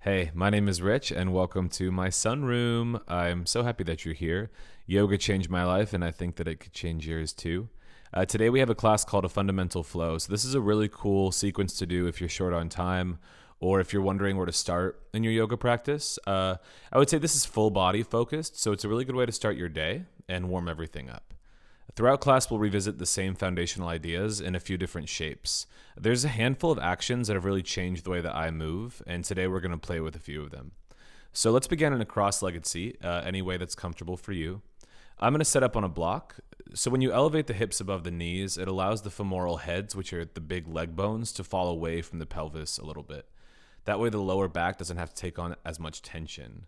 Hey, my name is Rich, and welcome to my sunroom. I'm so happy that you're here. Yoga changed my life, and I think that it could change yours too. Today, we have a class called a fundamental flow. So, this is a really cool sequence to do if you're short on time or if you're wondering where to start in your yoga practice. I would say this is full body focused, so it's a really good way to start your day and warm everything up. Throughout class, we'll revisit the same foundational ideas in a few different shapes. There's a handful of actions that have really changed the way that I move, and today we're going to play with a few of them. So let's begin in a cross-legged seat, any way that's comfortable for you. I'm going to set up on a block. So when you elevate the hips above the knees, it allows the femoral heads, which are the big leg bones, to fall away from the pelvis a little bit. That way the lower back doesn't have to take on as much tension.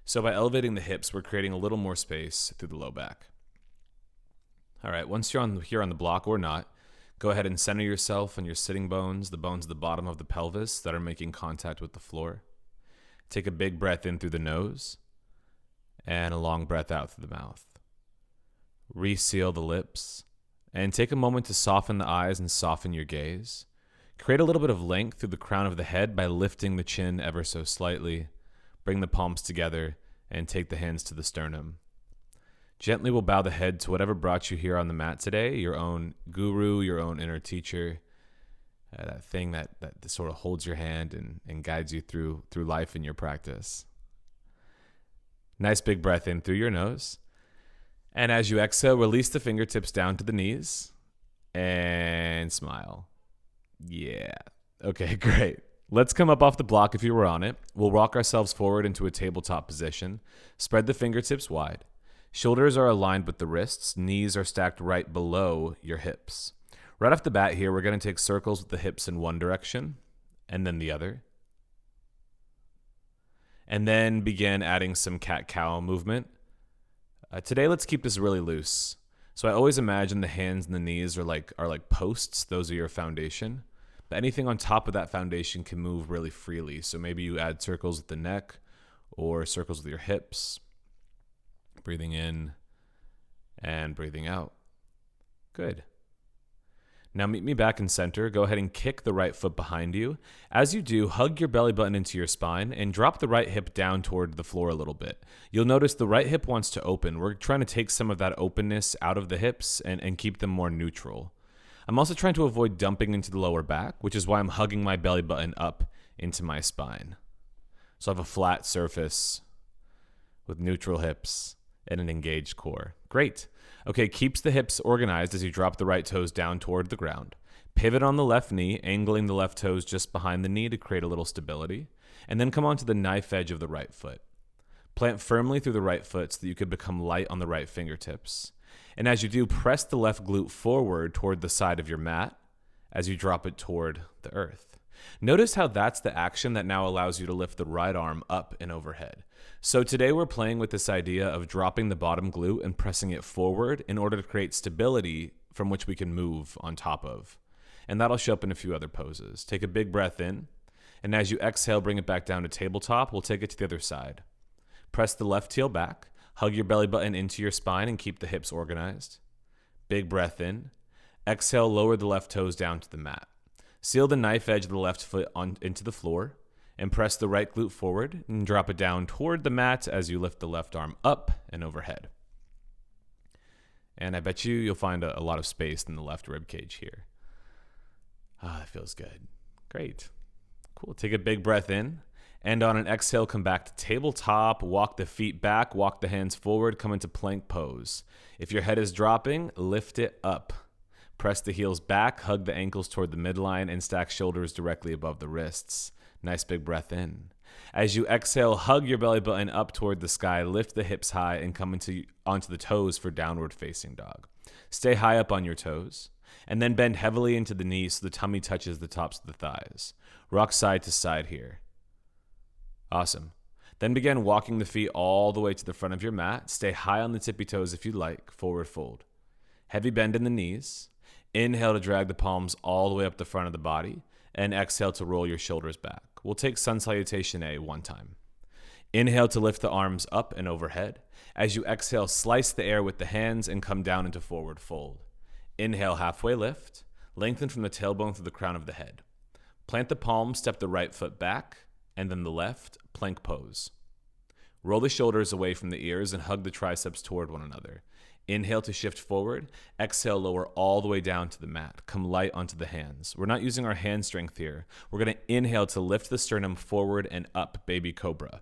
So by elevating the hips, we're creating a little more space through the low back. All right, once you're here on the block or not, go ahead and center yourself on your sitting bones, the bones at the bottom of the pelvis that are making contact with the floor. Take a big breath in through the nose and a long breath out through the mouth. Reseal the lips and take a moment to soften the eyes and soften your gaze. Create a little bit of length through the crown of the head by lifting the chin ever so slightly. Bring the palms together and take the hands to the sternum. Gently we'll bow the head to whatever brought you here on the mat today, your own guru, your own inner teacher, that thing that sort of holds your hand and guides you through life in your practice. Nice big breath in through your nose. And as you exhale, release the fingertips down to the knees and smile. Yeah. Okay, great. Let's come up off the block if you were on it. We'll rock ourselves forward into a tabletop position. Spread the fingertips wide. Shoulders are aligned with the wrists. Knees are stacked right below your hips. Right off the bat here, we're going to take circles with the hips in one direction and then the other. And then begin adding some cat-cow movement. Today, let's keep this really loose. So I always imagine the hands and the knees are like posts. Those are your foundation. But anything on top of that foundation can move really freely. So maybe you add circles with the neck or circles with your hips. Breathing in and breathing out. Good. Now meet me back in center. Go ahead and kick the right foot behind you. As you do, hug your belly button into your spine and drop the right hip down toward the floor a little bit. You'll notice the right hip wants to open. We're trying to take some of that openness out of the hips and keep them more neutral. I'm also trying to avoid dumping into the lower back, which is why I'm hugging my belly button up into my spine. So I have a flat surface with neutral hips and an engaged core. Great. Okay, keeps the hips organized as you drop the right toes down toward the ground. Pivot on the left knee, angling the left toes just behind the knee to create a little stability. And then come onto the knife edge of the right foot. Plant firmly through the right foot so that you could become light on the right fingertips. And as you do, press the left glute forward toward the side of your mat as you drop it toward the earth. Notice how that's the action that now allows you to lift the right arm up and overhead. So today we're playing with this idea of dropping the bottom glute and pressing it forward in order to create stability from which we can move on top of. And that'll show up in a few other poses. Take a big breath in, and as you exhale, bring it back down to tabletop. We'll take it to the other side. Press the left heel back, hug your belly button into your spine and keep the hips organized. Big breath in. Exhale, lower the left toes down to the mat. Seal the knife edge of the left foot into the floor and press the right glute forward and drop it down toward the mat as you lift the left arm up and overhead. And I bet you'll find a lot of space in the left rib cage here. That feels good. Great. Cool. Take a big breath in. And on an exhale, come back to tabletop, walk the feet back, walk the hands forward, come into plank pose. If your head is dropping, lift it up. Press the heels back, hug the ankles toward the midline, and stack shoulders directly above the wrists. Nice big breath in. As you exhale, hug your belly button up toward the sky, lift the hips high, and come onto the toes for downward facing dog. Stay high up on your toes, and then bend heavily into the knees so the tummy touches the tops of the thighs. Rock side to side here. Awesome. Then begin walking the feet all the way to the front of your mat. Stay high on the tippy toes if you'd like. Forward fold. Heavy bend in the knees. Inhale to drag the palms all the way up the front of the body. And exhale to roll your shoulders back. We'll take Sun Salutation A one time. Inhale to lift the arms up and overhead. As you exhale, slice the air with the hands and come down into forward fold. Inhale, halfway lift. Lengthen from the tailbone through the crown of the head. Plant the palms, step the right foot back. and then the left, plank pose. Roll the shoulders away from the ears and hug the triceps toward one another. Inhale to shift forward. Exhale, lower all the way down to the mat. Come light onto the hands. We're not using our hand strength here. We're going to inhale to lift the sternum forward and up, baby cobra.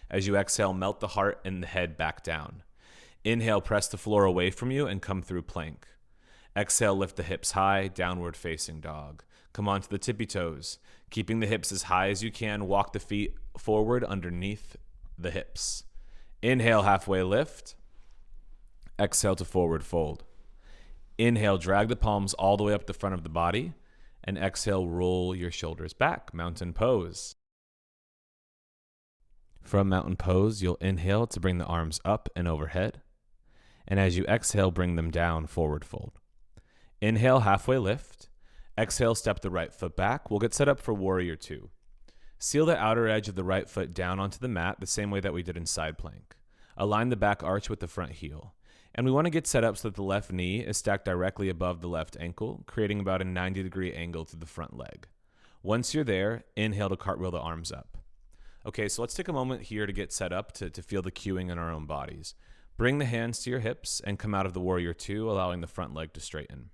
As you exhale, melt the heart and the head back down. Inhale, press the floor away from you and come through plank. Exhale, lift the hips high, downward facing dog. Come onto the tippy toes. Keeping the hips as high as you can, walk the feet forward underneath the hips. Inhale, halfway lift. Exhale to forward fold. Inhale, drag the palms all the way up the front of the body. And exhale, roll your shoulders back, mountain pose. From mountain pose, you'll inhale to bring the arms up and overhead. And as you exhale, bring them down, forward fold. Inhale, halfway lift. Exhale, step the right foot back. We'll get set up for warrior two. Seal the outer edge of the right foot down onto the mat the same way that we did in side plank. Align the back arch with the front heel. And we want to get set up so that the left knee is stacked directly above the left ankle, creating about a 90-degree angle through the front leg. Once you're there, inhale to cartwheel the arms up. Okay, so let's take a moment here to get set up to feel the cueing in our own bodies. Bring the hands to your hips and come out of the warrior two, allowing the front leg to straighten.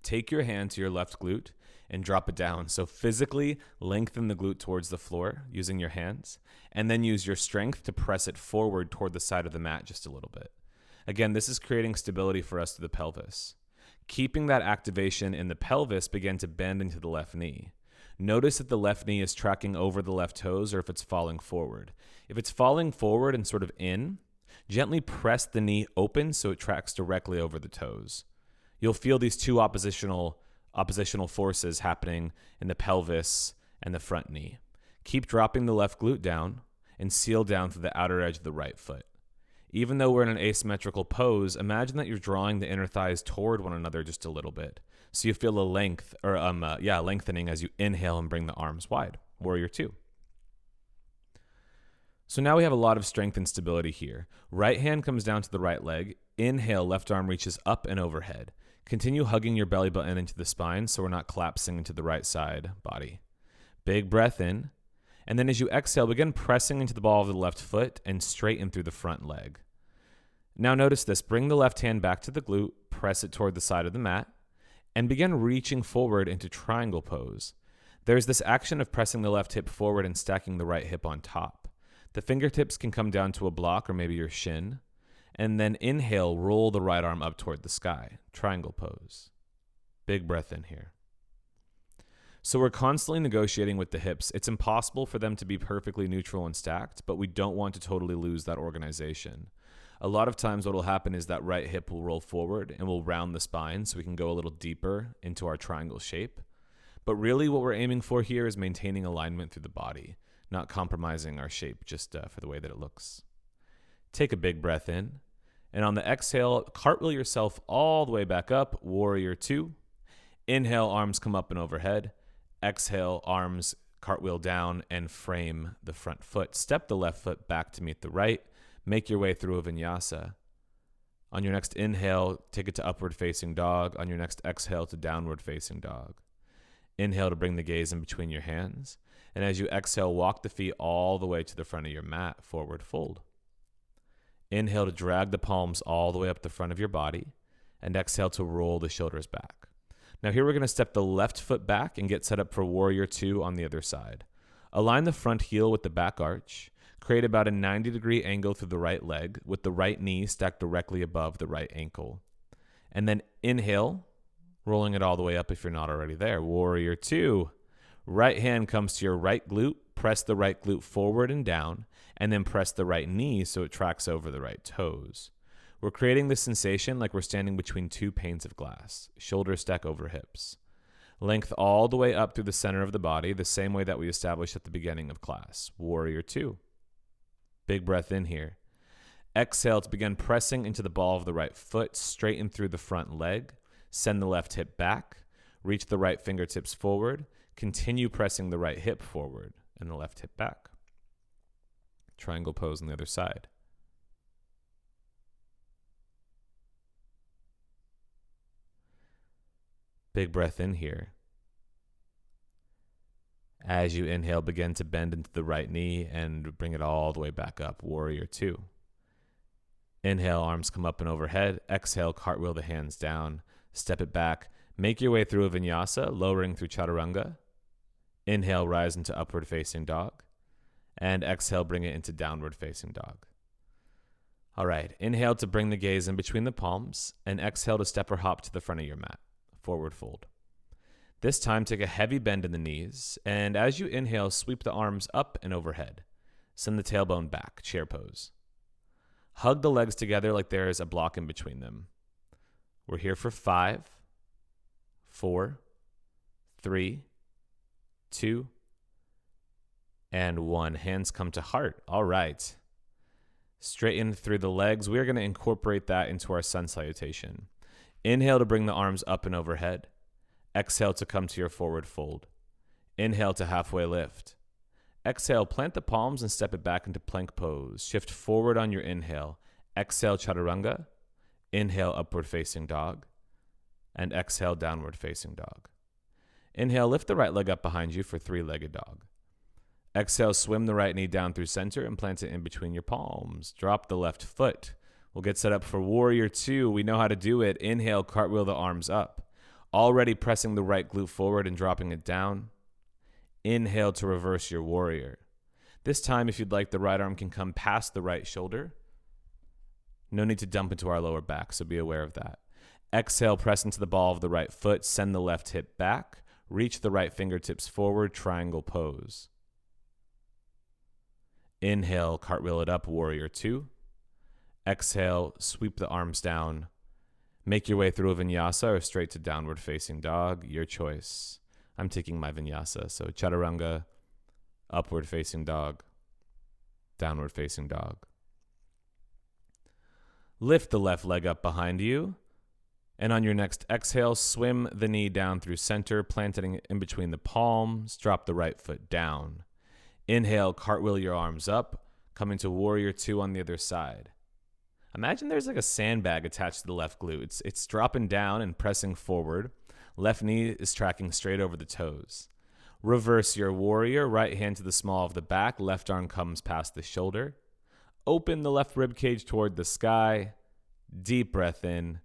Take your hand to your left glute and drop it down. So physically lengthen the glute towards the floor using your hands, and then use your strength to press it forward toward the side of the mat just a little bit. Again, this is creating stability for us to the pelvis. Keeping that activation in the pelvis, begin to bend into the left knee. Notice that the left knee is tracking over the left toes or if it's falling forward. If it's falling forward and sort of in, gently press the knee open so it tracks directly over the toes. You'll feel these two oppositional forces happening in the pelvis and the front knee. Keep dropping the left glute down and seal down through the outer edge of the right foot. Even though we're in an asymmetrical pose, imagine that you're drawing the inner thighs toward one another just a little bit. So you feel a lengthening as you inhale and bring the arms wide. Warrior two. So now we have a lot of strength and stability here. Right hand comes down to the right leg. Inhale, left arm reaches up and overhead. Continue hugging your belly button into the spine so we're not collapsing into the right side body. Big breath in. And then as you exhale, begin pressing into the ball of the left foot and straighten through the front leg. Now notice this. Bring the left hand back to the glute, press it toward the side of the mat, and begin reaching forward into triangle pose. There's this action of pressing the left hip forward and stacking the right hip on top. The fingertips can come down to a block or maybe your shin. And then inhale, roll the right arm up toward the sky. Triangle pose. Big breath in here. So we're constantly negotiating with the hips. It's impossible for them to be perfectly neutral and stacked, but we don't want to totally lose that organization. A lot of times what will happen is that right hip will roll forward and we'll round the spine so we can go a little deeper into our triangle shape. But really what we're aiming for here is maintaining alignment through the body, not compromising our shape just for the way that it looks. Take a big breath in. And on the exhale, cartwheel yourself all the way back up, warrior two. Inhale, arms come up and overhead. Exhale, arms cartwheel down and frame the front foot. Step the left foot back to meet the right. Make your way through a vinyasa. On your next inhale, take it to upward facing dog. On your next exhale, to downward facing dog. Inhale to bring the gaze in between your hands. And as you exhale, walk the feet all the way to the front of your mat, forward fold. Inhale to drag the palms all the way up the front of your body. And exhale to roll the shoulders back. Now here we're going to step the left foot back and get set up for warrior two on the other side. Align the front heel with the back arch. Create about a 90-degree angle through the right leg with the right knee stacked directly above the right ankle. And then inhale, rolling it all the way up if you're not already there. Warrior two. Right hand comes to your right glute. Press the right glute forward and down, and then press the right knee so it tracks over the right toes. We're creating this sensation like we're standing between two panes of glass. Shoulders stack over hips. Length all the way up through the center of the body, the same way that we established at the beginning of class. Warrior two. Big breath in here. Exhale to begin pressing into the ball of the right foot, straighten through the front leg. Send the left hip back. Reach the right fingertips forward. Continue pressing the right hip forward and the left hip back. Triangle pose on the other side. Big breath in here. As you inhale, begin to bend into the right knee and bring it all the way back up. Warrior two. Inhale, arms come up and overhead. Exhale, cartwheel the hands down. Step it back. Make your way through a vinyasa, lowering through chaturanga. Inhale, rise into upward facing dog. And exhale, bring it into downward facing dog. All right, inhale to bring the gaze in between the palms, and exhale to step or hop to the front of your mat. Forward fold. This time, take a heavy bend in the knees, and as you inhale, sweep the arms up and overhead. Send the tailbone back, chair pose. Hug the legs together like there is a block in between them. We're here for 5, 4, 3, 2, and 1. Hands come to heart. All right. Straighten through the legs. We are going to incorporate that into our sun salutation. Inhale to bring the arms up and overhead. Exhale to come to your forward fold. Inhale to halfway lift. Exhale, plant the palms and step it back into plank pose. Shift forward on your inhale. Exhale, chaturanga. Inhale, upward facing dog. And exhale, downward facing dog. Inhale, lift the right leg up behind you for three-legged dog. Exhale, swim the right knee down through center and plant it in between your palms. Drop the left foot. We'll get set up for warrior two. We know how to do it. Inhale, cartwheel the arms up. Already pressing the right glute forward and dropping it down. Inhale to reverse your warrior. This time, if you'd like, the right arm can come past the right shoulder. No need to dump into our lower back, so be aware of that. Exhale, press into the ball of the right foot. Send the left hip back. Reach the right fingertips forward, triangle pose. Inhale, cartwheel it up, warrior two. Exhale, sweep the arms down. Make your way through a vinyasa or straight to downward facing dog, your choice. I'm taking my vinyasa, so chaturanga, upward facing dog, downward facing dog. Lift the left leg up behind you, and on your next exhale, swim the knee down through center, planting it in between the palms, drop the right foot down. Inhale, cartwheel your arms up, coming to warrior two on the other side. Imagine there's like a sandbag attached to the left glute. It's dropping down and pressing forward. Left knee is tracking straight over the toes. Reverse your warrior, right hand to the small of the back, left arm comes past the shoulder. Open the left rib cage toward the sky. Deep breath in.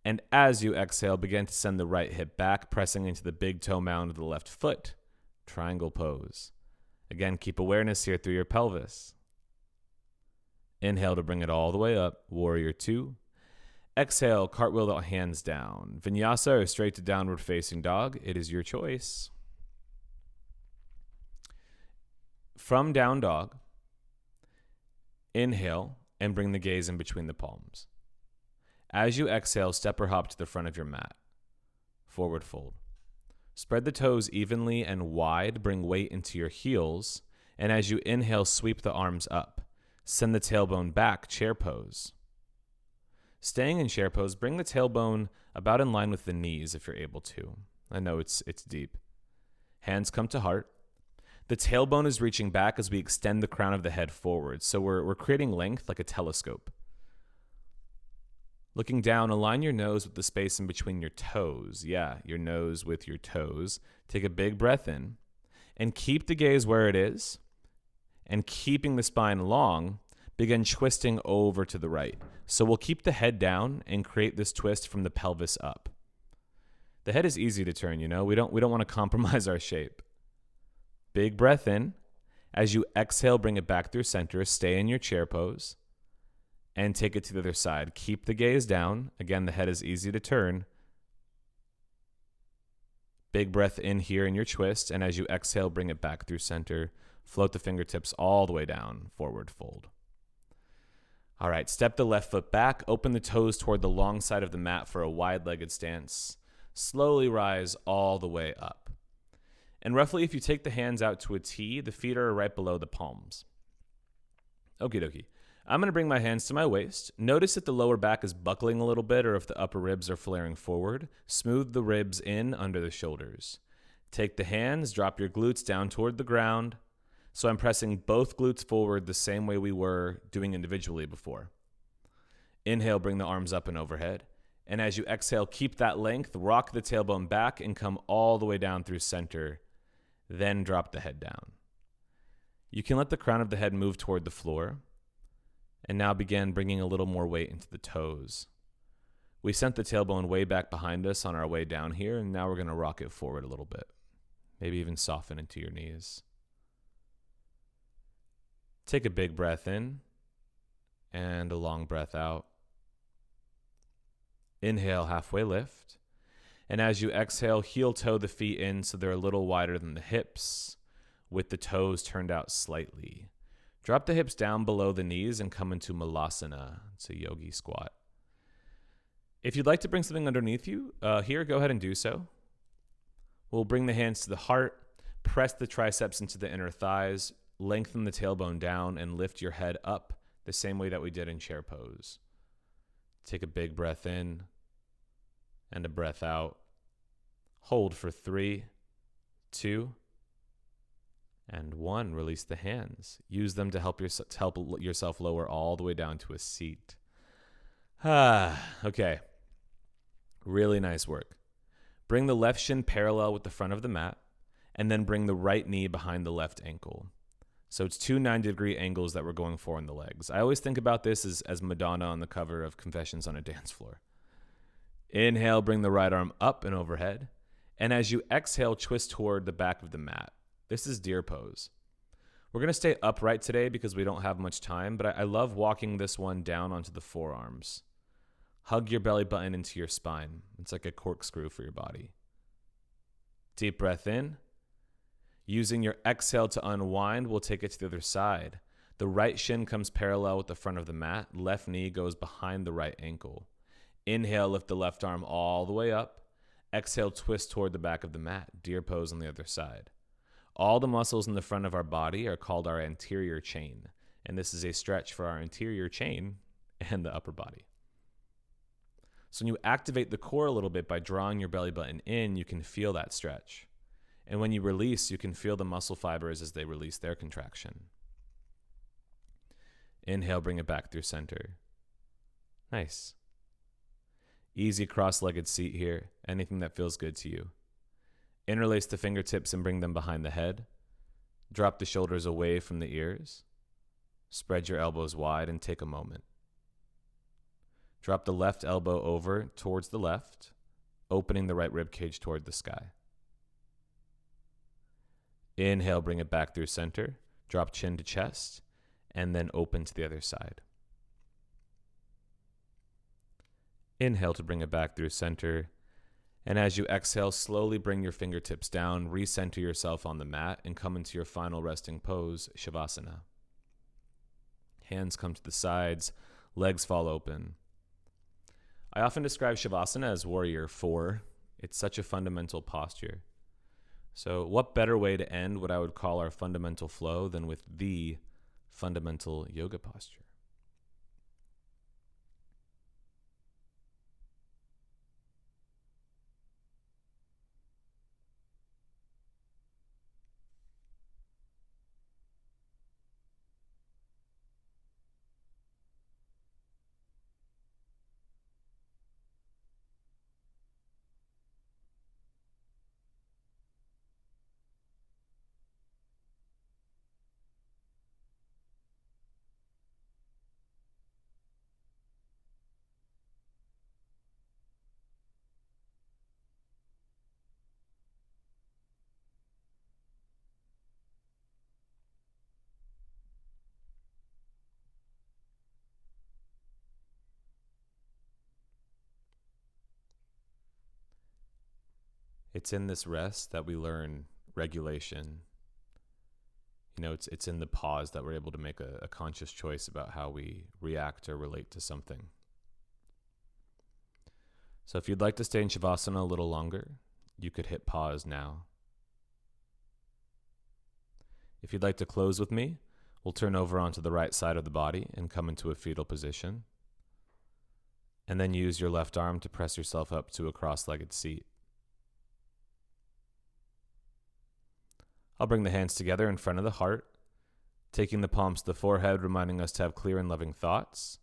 And as you exhale, begin to send the right hip back, pressing into the big toe mound of the left foot. Triangle pose. Again, keep awareness here through your pelvis. Inhale to bring it all the way up. Warrior two. Exhale, cartwheel the hands down. Vinyasa or straight to downward facing dog. It is your choice. From down dog, inhale and bring the gaze in between the palms. As you exhale, step or hop to the front of your mat. Forward fold. Spread the toes evenly and wide. Bring weight into your heels. And as you inhale, sweep the arms up. Send the tailbone back, chair pose. Staying in chair pose, bring the tailbone about in line with the knees if you're able to. I know it's deep. Hands come to heart. The tailbone is reaching back as we extend the crown of the head forward. So we're creating length like a telescope. Looking down, align your nose with the space in between your toes. Yeah, your nose with your toes. Take a big breath in and keep the gaze where it is. And keeping the spine long, begin twisting over to the right. So we'll keep the head down and create this twist from the pelvis up. The head is easy to turn, you know. We don't want to compromise our shape. Big breath in. As you exhale, bring it back through center. Stay in your chair pose. And take it to the other side. Keep the gaze down. Again, the head is easy to turn. Big breath in here in your twist. And as you exhale, bring it back through center. Float the fingertips all the way down. Forward fold. All right, step the left foot back. Open the toes toward the long side of the mat for a wide-legged stance. Slowly rise all the way up. And roughly, if you take the hands out to a T, the feet are right below the palms. Okie dokie. I'm going to bring my hands to my waist. Notice if the lower back is buckling a little bit or if the upper ribs are flaring forward. Smooth the ribs in under the shoulders. Take the hands, drop your glutes down toward the ground. So I'm pressing both glutes forward the same way we were doing individually before. Inhale, bring the arms up and overhead. And as you exhale, keep that length, rock the tailbone back and come all the way down through center. Then drop the head down. You can let the crown of the head move toward the floor, and now begin bringing a little more weight into the toes. We sent the tailbone way back behind us on our way down here, and now we're going to rock it forward a little bit. Maybe even soften into your knees. Take a big breath in and a long breath out. Inhale, halfway lift. And as you exhale, heel toe the feet in so they're a little wider than the hips, with the toes turned out slightly. Drop the hips down below the knees and come into Malasana. It's a yogi squat. If you'd like to bring something underneath you, here, go ahead and do so. We'll bring the hands to the heart, press the triceps into the inner thighs, lengthen the tailbone down, and lift your head up the same way that we did in chair pose. Take a big breath in and a breath out. Hold for 3, 2, and 1. Release the hands. Use them to help yourself lower all the way down to a seat. Okay. Really nice work. Bring the left shin parallel with the front of the mat, and then bring the right knee behind the left ankle. So it's 2 90-degree angles that we're going for in the legs. I always think about this as Madonna on the cover of Confessions on a Dance Floor. Inhale, bring the right arm up and overhead. And as you exhale, twist toward the back of the mat. This is deer pose. We're going to stay upright today because we don't have much time, but I love walking this one down onto the forearms. Hug your belly button into your spine. It's like a corkscrew for your body. Deep breath in. Using your exhale to unwind, we'll take it to the other side. The right shin comes parallel with the front of the mat. Left knee goes behind the right ankle. Inhale, lift the left arm all the way up. Exhale, twist toward the back of the mat. Deer pose on the other side. All the muscles in the front of our body are called our anterior chain, and this is a stretch for our anterior chain and the upper body. So when you activate the core a little bit by drawing your belly button in, you can feel that stretch. And when you release, you can feel the muscle fibers as they release their contraction. Inhale, bring it back through center. Nice. Easy cross-legged seat here, anything that feels good to you. Interlace the fingertips and bring them behind the head. Drop the shoulders away from the ears. Spread your elbows wide and take a moment. Drop the left elbow over towards the left, opening the right rib cage toward the sky. Inhale, bring it back through center. Drop chin to chest, and then open to the other side. Inhale to bring it back through center. And as you exhale, slowly bring your fingertips down, recenter yourself on the mat, and come into your final resting pose, Shavasana. Hands come to the sides, legs fall open. I often describe Shavasana as Warrior 4. It's such a fundamental posture. So what better way to end what I would call our fundamental flow than with the fundamental yoga posture? It's in this rest that we learn regulation. You know, it's in the pause that we're able to make a conscious choice about how we react or relate to something. So if you'd like to stay in Shavasana a little longer, you could hit pause now. If you'd like to close with me, we'll turn over onto the right side of the body and come into a fetal position. And then use your left arm to press yourself up to a cross-legged seat. I'll bring the hands together in front of the heart, taking the palms to the forehead, reminding us to have clear and loving thoughts,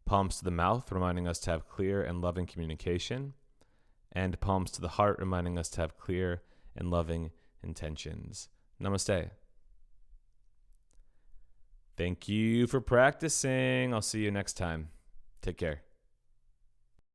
palms to the mouth, reminding us to have clear and loving communication, and palms to the heart, reminding us to have clear and loving intentions. Namaste. Thank you for practicing. I'll see you next time. Take care.